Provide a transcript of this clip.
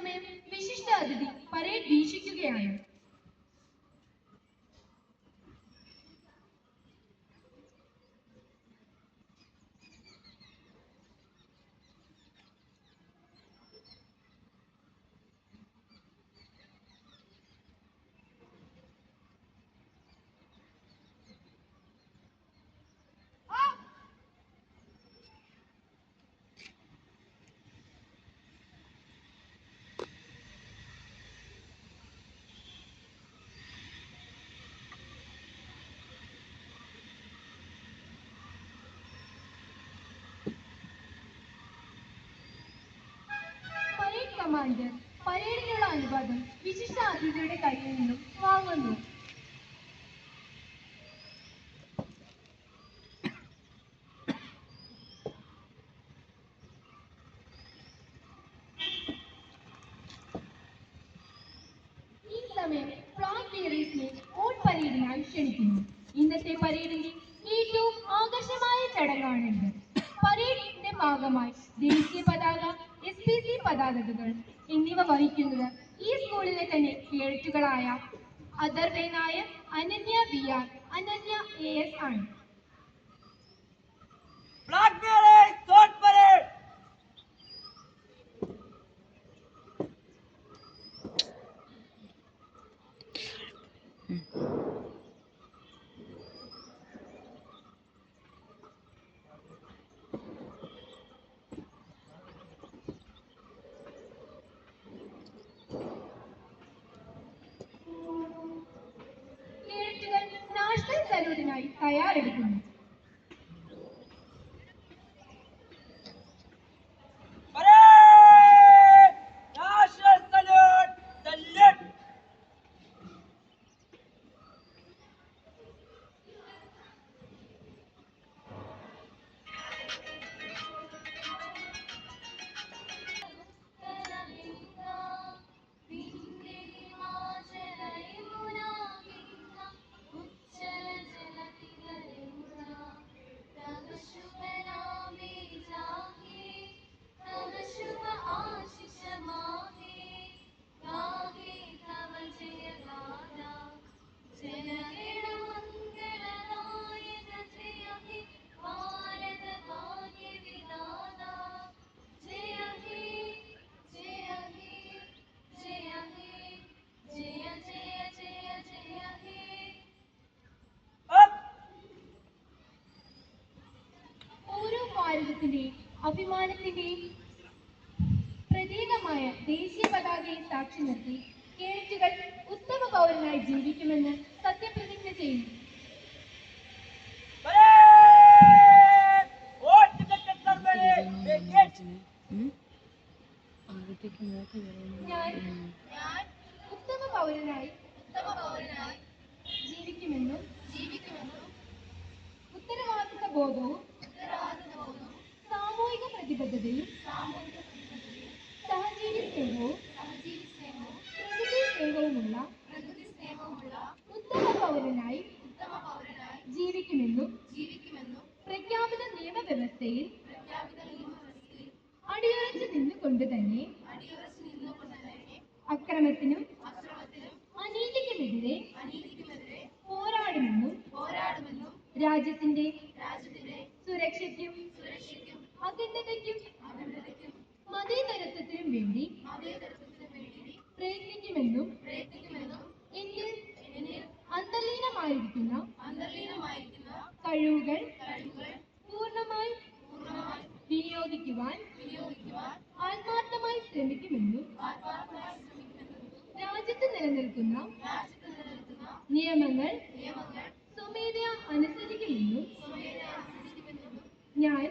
സമയം വിശിഷ്ട അതിഥി പരേഡ് വീക്ഷിക്കുകയാണ്. കമാൻഡർ പരേഡിനുള്ള അനുവാദം വിശിഷ്ട അതിഥിയുടെ കയ്യിൽ നിന്നും വാങ്ങുന്നു. ഈ സമയം ഫ്ലാഗ് ബിയറേഴ്സിനെ ഓൺ പരേഡിനായി ക്ഷണിക്കുന്നു. ഇന്നത്തെ പരേഡിന്റെ ഏറ്റവും ആകർഷകമായ ചടങ്ങാണിത്. പരേഡിന്റെ ഭാഗമായി ദേശീയ പതാക, SPC പതാകകൾ എന്നിവ വഹിക്കുന്നത് ഈ സ്കൂളിലെ തന്നെ കേഡറ്റുകളായ അദർവേ നായർ, അനന്യ VR, അനന്യ AS ആണ്. നാഷണൽ സല്യൂട്ടിനായി തയ്യാറെടുക്കുന്നു. ഭാരതത്തിന്റെയും അഭിമാനത്തിന്റെയും പ്രതീകമായ ദേശീയ പതാകയെ സാക്ഷി നിർത്തി കേഡറ്റുകൾ ഉത്തമ പൗരനായി ജീവിക്കുമെന്ന് സത്യപ്രതിജ്ഞ ചെയ്യുന്നു. ഞാൻ ഉത്തമ പൗരനായി ജീവിക്കുമെന്നും ഉത്തരവാദിത്ത ബോധവും സാമൂഹിക പ്രതിബദ്ധതയും സഹജീവി സ്നേഹവും പ്രകൃതി സ്നേഹവുമുള്ള ഉത്തമ പൗരനായി ജീവിക്കുമെന്നും പ്രഖ്യാപിത നിയമവ്യവസ്ഥയിൽ അടിയുറച്ചു നിന്നുകൊണ്ട് തന്നെ അക്രമത്തിനും അനീതിക്കുമെതിരെ പോരാടുമെന്നും രാജ്യത്തിന്റെ സുരക്ഷയ്ക്കും അഖണ്ഡതയ്ക്കും മതേതരത്വത്തിനും വേണ്ടി പ്രയത്നിക്കുമെന്നും എന്നിൽ അന്തർലീനമായിരിക്കുന്ന കഴിവുകൾ പൂർണ്ണമായി വിനിയോഗിക്കുവാൻ ആത്മാർത്ഥമായി ശ്രമിക്കുമെന്നും രാജ്യത്ത് നിലനിൽക്കുന്ന നിയമങ്ങൾ സ്വമേധയാ അനുസരിക്കുമെന്നും ഞാൻ